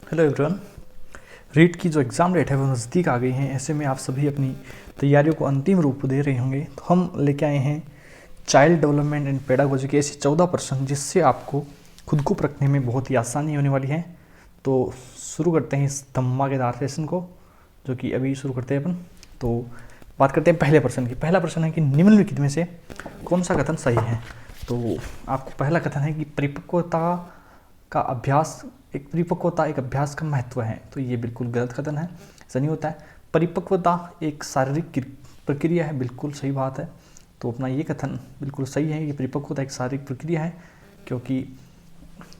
Hello everyone. REET की जो exam date है वो नज़दीक आ गई है। ऐसे में आप सभी अपनी तैयारियों को अंतिम रूप दे रहे होंगे। तो हम लेके आए हैं चाइल्ड डेवलपमेंट एंड पेडागोजी के ऐसे 14 प्रश्न जिससे आपको खुद को परखने में बहुत ही आसानी होने वाली है। तो शुरू करते हैं इस धमाकेदार सेशन को, जो कि अभी शुरू करते हैं अपन। तो बात करते हैं पहले प्रश्न की। पहला प्रश्न है कि निम्नलिखित में से कौन सा कथन सही है। तो आपको पहला कथन है कि परिपक्वता एक अभ्यास का महत्व है। तो ये बिल्कुल गलत कथन है, ऐसा नहीं होता है। परिपक्वता एक शारीरिक प्रक्रिया है, बिल्कुल सही बात है। तो अपना ये कथन बिल्कुल सही है कि परिपक्वता एक शारीरिक प्रक्रिया है, क्योंकि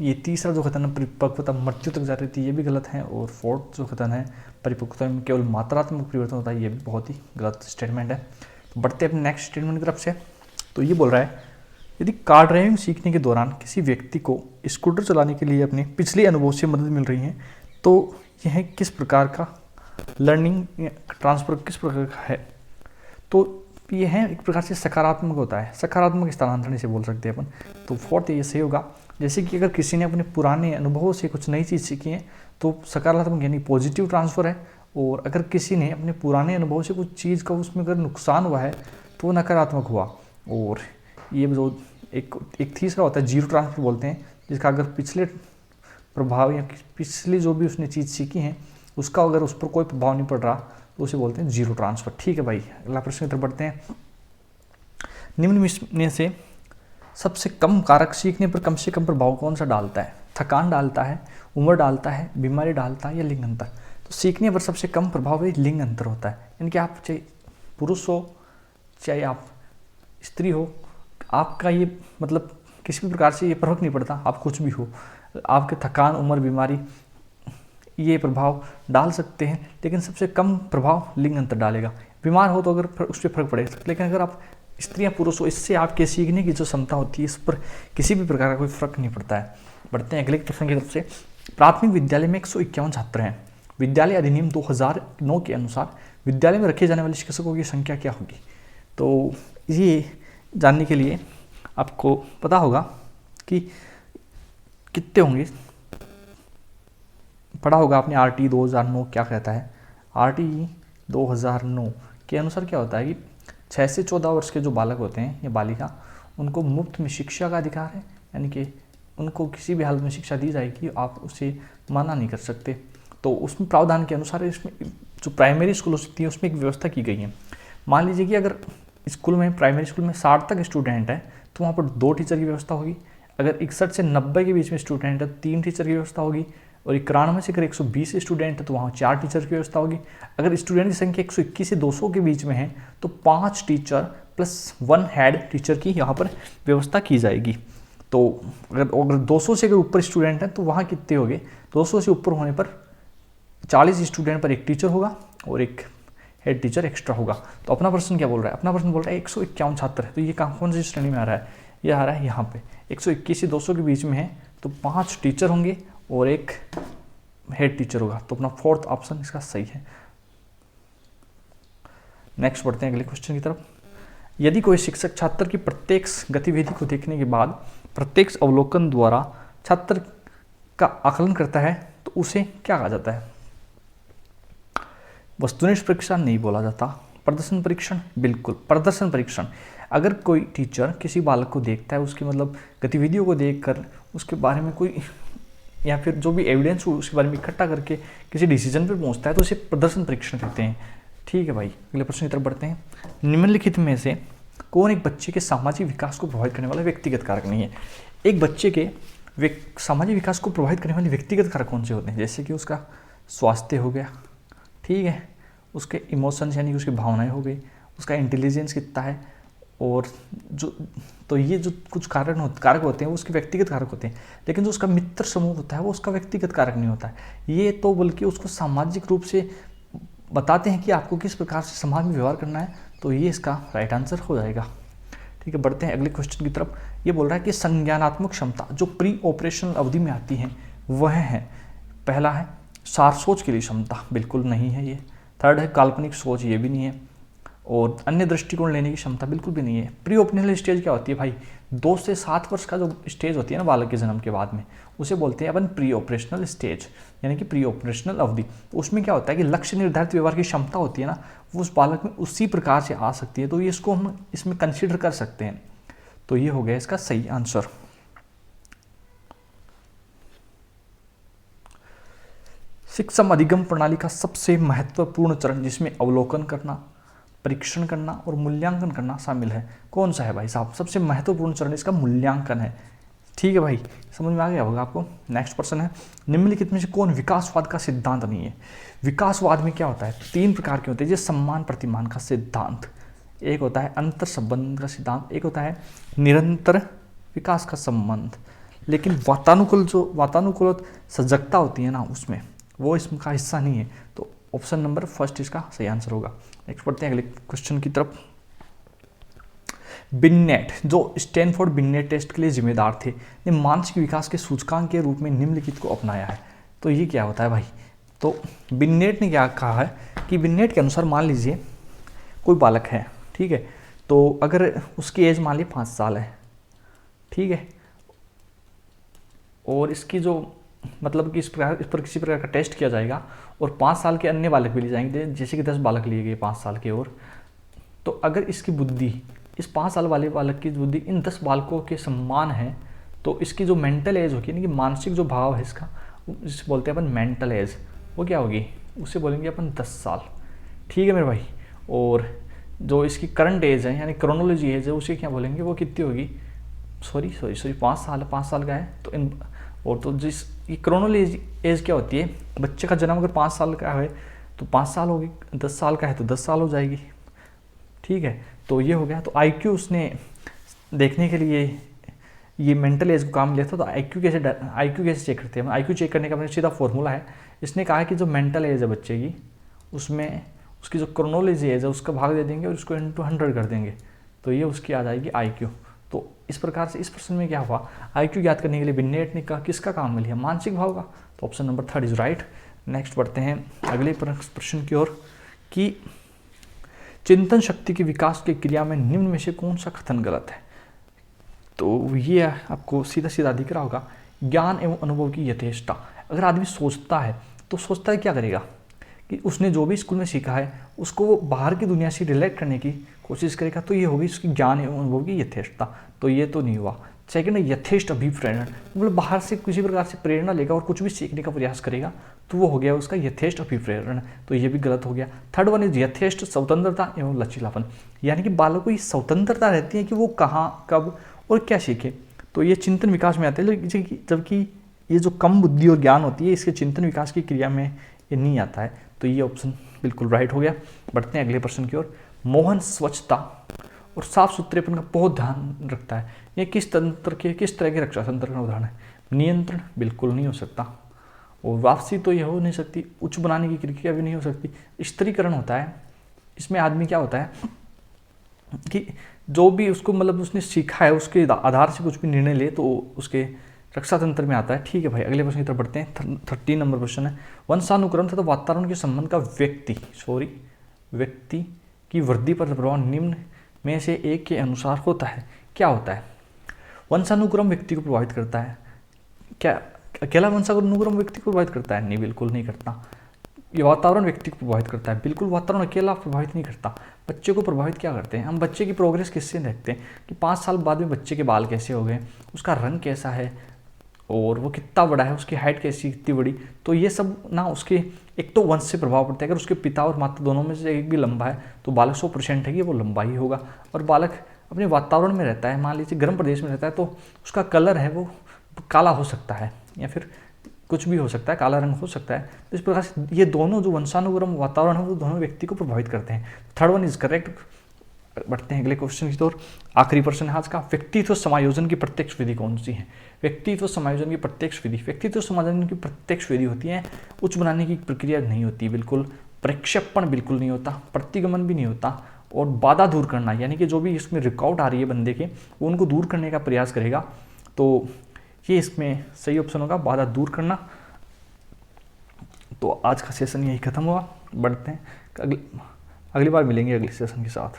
ये तीसरा जो कथन है परिपक्वता मृत्यु तक जा रही थी, ये भी गलत है। और फोर्थ जो कथन है परिपक्वता में केवल मात्रात्मक परिवर्तन होता है, ये भी बहुत ही गलत स्टेटमेंट है। तो बढ़ते अपने नेक्स्ट स्टेटमेंट की तरफ से। तो ये बोल रहा है, यदि कार ड्राइविंग सीखने के दौरान किसी व्यक्ति को स्कूटर चलाने के लिए अपने पिछले अनुभव से मदद मिल रही है, तो यह किस प्रकार का लर्निंग ट्रांसफर किस प्रकार का है। तो यह एक प्रकार से सकारात्मक होता है, सकारात्मक स्थानांतरण इसे बोल सकते हैं अपन। तो फोर्थ ये सही होगा। जैसे कि अगर किसी ने अपने पुराने अनुभवों से कुछ नई चीज़ सीखी है तो सकारात्मक यानी पॉजिटिव ट्रांसफ़र है। और अगर किसी ने अपने पुराने अनुभव से कुछ चीज़ का उसमें अगर नुकसान हुआ है तो नकारात्मक हुआ। और ये जो एक तीसरा होता है जीरो ट्रांसफर बोलते हैं, जिसका अगर पिछले प्रभाव या पिछली जो भी उसने चीज़ सीखी है उसका अगर उस पर कोई प्रभाव नहीं पड़ रहा तो उसे बोलते हैं जीरो ट्रांसफर। ठीक है भाई, अगला प्रश्न की तरफ बढ़ते हैं। निम्न में से सबसे कम कारक सीखने पर कम से कम प्रभाव कौन सा डालता है। थकान डालता है, उम्र डालता है, बीमारी डालता है या लिंग अंतर। तो सीखने पर सबसे कम प्रभाव है लिंग अंतर होता है, यानी कि आप चाहे पुरुष हो चाहे आप स्त्री हो, आपका ये मतलब किसी भी प्रकार से ये फर्क नहीं पड़ता, आप कुछ भी हो, आपके थकान उम्र बीमारी ये प्रभाव डाल सकते हैं, लेकिन सबसे कम प्रभाव लिंग अंतर डालेगा। बीमार हो तो अगर उस पर फर्क पड़ेगा, लेकिन अगर आप स्त्री या पुरुष हो, इससे आपके सीखने की जो क्षमता होती है इस पर किसी भी प्रकार का कोई फर्क नहीं पड़ता है। बढ़ते हैं अगले प्रश्न की तरफ से। प्राथमिक विद्यालय में 151 छात्र हैं। विद्यालय अधिनियम 2009 के अनुसार विद्यालय में रखे जाने वाले शिक्षकों की संख्या क्या होगी। तो ये जानने के लिए आपको पता होगा कि कितने होंगे। पढ़ा होगा आपने RT 2009 क्या कहता है। RT 2009 के अनुसार क्या होता है कि 6 से 14 वर्ष के जो बालक होते हैं या बालिका, उनको मुफ्त में शिक्षा का अधिकार है, यानी कि उनको किसी भी हालत में शिक्षा दी जाएगी, आप उसे मना नहीं कर सकते। तो उसमें प्रावधान के अनुसार इसमें जो प्राइमरी स्कूल हो सकती है उसमें एक व्यवस्था की गई है। मान लीजिए कि अगर स्कूल में प्राइमरी स्कूल में 60 तक स्टूडेंट है तो वहाँ पर 2 टीचर की व्यवस्था होगी। अगर 61 से 90 के बीच में स्टूडेंट है तो 3 टीचर की व्यवस्था होगी। और 91 से अगर 120 स्टूडेंट है तो वहाँ 4 टीचर की व्यवस्था होगी। अगर स्टूडेंट की संख्या 121 से 200 के बीच में है तो 5 टीचर प्लस 1 हेड टीचर की यहाँ पर व्यवस्था की जाएगी। तो अगर 200 से अगर ऊपर स्टूडेंट है तो वहाँ कितने हो गए, 200 से ऊपर होने पर 40 स्टूडेंट पर 1 टीचर होगा और 1 हेड टीचर एक्स्ट्रा होगा। तो अपना प्रश्न क्या बोल रहा है, अपना प्रश्न बोल रहा है 151 छात्र है। तो ये कौन सी श्रेणी में आ रहा है, ये आ रहा है यहाँ पे 121 से 200 के बीच में है तो 5 टीचर होंगे और 1 हेड टीचर होगा। तो अपना फोर्थ ऑप्शन इसका सही है। नेक्स्ट बढ़ते हैं अगले क्वेश्चन की तरफ। यदि कोई शिक्षक छात्र की प्रत्येक गतिविधि को देखने के बाद प्रत्येक अवलोकन द्वारा छात्र का आकलन करता है तो उसे क्या कहा जाता है। वस्तुनिष्ठ परीक्षण नहीं बोला जाता। प्रदर्शन परीक्षण, बिल्कुल प्रदर्शन परीक्षण। अगर कोई टीचर किसी बालक को देखता है, उसकी मतलब गतिविधियों को देखकर उसके बारे में कोई या फिर जो भी एविडेंस हो उसके बारे में इकट्ठा करके किसी डिसीजन पर पहुंचता है तो उसे प्रदर्शन परीक्षण कहते हैं। ठीक है भाई, अगले प्रश्न की तरफ बढ़ते हैं। निम्नलिखित में से कौन एक बच्चे के सामाजिक विकास को प्रभावित करने वाला व्यक्तिगत कारक नहीं है। एक बच्चे के सामाजिक विकास को प्रभावित करने वाले व्यक्तिगत कारक कौन से होते हैं, जैसे कि उसका स्वास्थ्य हो गया, ठीक है, उसके इमोशंस यानी कि उसकी भावनाएं हो गई, उसका इंटेलिजेंस कितना है, और तो ये जो कुछ कारक होते हैं वो उसके व्यक्तिगत कारक होते हैं। लेकिन जो उसका मित्र समूह होता है वो उसका व्यक्तिगत कारक नहीं होता है। ये तो बल्कि उसको सामाजिक रूप से बताते हैं कि आपको किस प्रकार से समाज में व्यवहार करना है। तो ये इसका राइट आंसर हो जाएगा। ठीक है, बढ़ते हैं अगले क्वेश्चन की तरफ। ये बोल रहा है कि संज्ञानात्मक क्षमता जो प्री ऑपरेशनल अवधि में आती है वह है, पहला है सार सोच के लिए क्षमता, बिल्कुल नहीं है ये। थर्ड है काल्पनिक सोच, ये भी नहीं है। और अन्य दृष्टिकोण लेने की क्षमता बिल्कुल भी नहीं है। प्री ओपनेशनल स्टेज क्या होती है भाई, 2 से 7 वर्ष का जो स्टेज होती है ना बालक के जन्म के बाद में, उसे बोलते हैं अपन प्री ऑपरेशनल स्टेज, यानी कि प्री ऑपरेशनल अवधि। तो उसमें क्या होता है कि लक्ष्य निर्धारित व्यवहार की क्षमता होती है ना, वो उस बालक में उसी प्रकार से आ सकती है, तो ये इसको हम इसमें कंसिडर कर सकते हैं। तो ये हो गया इसका सही आंसर। शिक्षम अधिगम प्रणाली का सबसे महत्वपूर्ण चरण जिसमें अवलोकन करना, परीक्षण करना और मूल्यांकन करना शामिल है, कौन सा है भाई साहब? सबसे महत्वपूर्ण चरण इसका मूल्यांकन है। ठीक है भाई, समझ में आ गया होगा आपको। नेक्स्ट प्रश्न है, निम्नलिखित में से कौन विकासवाद का सिद्धांत नहीं है? विकासवाद में क्या होता है, 3 प्रकार के होते हैं, जैसे सम्मान प्रतिमान का सिद्धांत, एक होता है अंतर संबंध का सिद्धांत, एक होता है निरंतर विकास का संबंध। लेकिन वातानुकूल सजगता होती है ना, उसमें वो इसका हिस्सा नहीं है। तो ऑप्शन नंबर फर्स्ट इसका सही आंसर होगा। नेक्स्ट पढ़ते हैं अगले क्वेश्चन की तरफ। बिन्नेट, जो स्टैनफोर्ड बिन्नेट टेस्ट के लिए जिम्मेदार थे, ने मानसिक विकास के सूचकांक के रूप में निम्नलिखित को अपनाया है। तो ये क्या होता है भाई? तो बिन्नेट ने क्या कहा है कि बिन्नेट के अनुसार मान लीजिए कोई बालक है, ठीक है, तो अगर उसकी एज मान लीजिए 5 साल है, ठीक है, और इसकी जो मतलब कि इस पर किसी प्रकार का टेस्ट किया जाएगा और 5 साल के अन्य बालक भी लिए जाएंगे, जैसे कि 10 बालक लिए गए 5 साल के, और तो अगर इसकी बुद्धि, इस 5 साल वाले बालक की बुद्धि इन 10 बालकों के समान है, तो इसकी जो मेंटल एज होगी, यानी कि मानसिक जो भाव है इसका, जिसे बोलते हैं अपन मेंटल एज, वो क्या होगी, उसे बोलेंगे अपन 10 साल। ठीक है मेरे भाई। और जो इसकी करंट एज है, यानी क्रोनोलॉजी एज है, उसे क्या बोलेंगे, वो कितनी होगी, सॉरी 5 साल का है। तो इन और तो जिस ये क्रोनोलॉजी एज क्या होती है, बच्चे का जन्म अगर 5 साल का है तो 5 साल होगी, 10 साल का है तो 10 साल हो जाएगी। ठीक है, तो ये हो गया। तो आईक्यू उसने देखने के लिए ये मेंटल एज को काम लिया था। तो आईक्यू कैसे चेक करते हैं? आईक्यू चेक करने का अपना सीधा फॉर्मूला है। इसने कहा है कि जो मेंटल एज है बच्चे की, उसमें उसकी जो क्रोनोलॉजी एज है उसका भाग दे देंगे और उसको इंटू 100 कर देंगे, तो ये उसकी आ जाएगी आईक्यू। तो इस प्रकार से इस प्रश्न में क्या हुआ, आईक्यू ज्ञात करने के लिए बिन्नेट ने कहा किसका काम लिया, मानसिक भाव का। तो option number 3 is right. Next बढ़ते हैं अगले प्रश्न की ओर कि चिंतन शक्ति के विकास की क्रिया में निम्न में से कौन सा कथन गलत है? तो ये आपको सीधा सीधा दिख रहा होगा, ज्ञान एवं अनुभव की यथेष्टता। अगर आदमी सोचता है तो सोचता है क्या करेगा कि उसने जो भी स्कूल में सीखा है उसको वो बाहर की दुनिया से रिलेट करने की कोशिश करेगा, तो ये होगी उसकी ज्ञान एवं अनुभव की यथेष्टता। तो ये तो नहीं हुआ। सेकंड है यथेष्ट अभिप्रेरण, मतलब बाहर से किसी प्रकार से प्रेरणा लेगा और कुछ भी सीखने का प्रयास करेगा, तो वो हो गया उसका यथेष्ट अभिप्रेरण, तो ये भी गलत हो गया। थर्ड वन इज यथेष्ट स्वतंत्रता एवं लचीलापन, यानी कि बालक को ये स्वतंत्रता रहती है कि वो कहाँ कब और क्या सीखे, तो ये चिंतन विकास में आते हैं। जबकि ये जो कम बुद्धि और ज्ञान होती है इसके चिंतन विकास की क्रिया में ये नहीं आता है। तो ये ऑप्शन बिल्कुल राइट हो गया। बढ़ते हैं अगले प्रश्न की ओर। मोहन स्वच्छता और साफ सुथरेपन का बहुत ध्यान रखता है, ये किस तरह के रक्षा तंत्र का उदाहरण है? नियंत्रण बिल्कुल नहीं हो सकता, और वापसी तो ये हो नहीं सकती, उच्च बनाने की क्रिया भी नहीं हो सकती। स्त्रीकरण होता है, इसमें आदमी क्या होता है कि जो भी उसको मतलब उसने सीखा है उसके आधार से कुछ भी निर्णय ले तो उसके रक्षा तंत्र में आता है। ठीक है भाई, अगले प्रश्न की तरफ बढ़ते हैं। 13 नंबर प्रश्न है, वंशानुक्रम तथा वातावरण के संबंध का व्यक्ति की वृद्धि पर प्रभाव निम्न में से एक के अनुसार होता है। क्या होता है? वंशानुक्रम व्यक्ति को प्रभावित करता है क्या? अकेला वंशानुक्रम व्यक्ति को प्रभावित करता है? नहीं, बिल्कुल नहीं करता। ये वातावरण व्यक्ति को प्रभावित करता है, बिल्कुल वातावरण अकेला प्रभावित नहीं करता। बच्चे को प्रभावित क्या करते हैं? हम बच्चे की प्रोग्रेस किससे देखते हैं कि 5 साल बाद में बच्चे के बाल कैसे हो गए, उसका रंग कैसा है, और वो कितना बड़ा है, उसकी हाइट कैसी कितनी बड़ी, तो ये सब ना उसके एक तो वंश से प्रभाव पड़ता है। अगर उसके पिता और माता दोनों में से एक भी लंबा है तो बालक 100% है कि वो लंबा ही होगा। और बालक अपने वातावरण में रहता है, मान लीजिए गर्म प्रदेश में रहता है, तो उसका कलर है वो काला हो सकता है या फिर कुछ भी हो सकता है, काला रंग हो सकता है। तो इस प्रकार से ये दोनों जो वंशानुक्रम वातावरण है वो दोनों व्यक्ति को प्रभावित करते हैं। Third one is correct. बढ़ते हैं अगले क्वेश्चन की ओर। आखिरी प्रश्न है आज का, व्यक्तित्व समायोजन की प्रत्यक्ष विधि कौन सी है? व्यक्तित्व समायोजन की प्रत्यक्ष विधि होती है, उच्च बनाने की प्रक्रिया नहीं होती, बिल्कुल प्रक्षेपण बिल्कुल नहीं होता, प्रतिगमन भी नहीं होता, और बाधा दूर करना, यानी कि जो भी इसमें रुकावट आ रही है बंदे के, वो उनको दूर करने का प्रयास करेगा। तो ये इसमें सही ऑप्शन होगा, बाधा दूर करना। तो आज का सेशन यही खत्म हुआ। बढ़ते हैं अगली बार मिलेंगे अगले सेशन के साथ।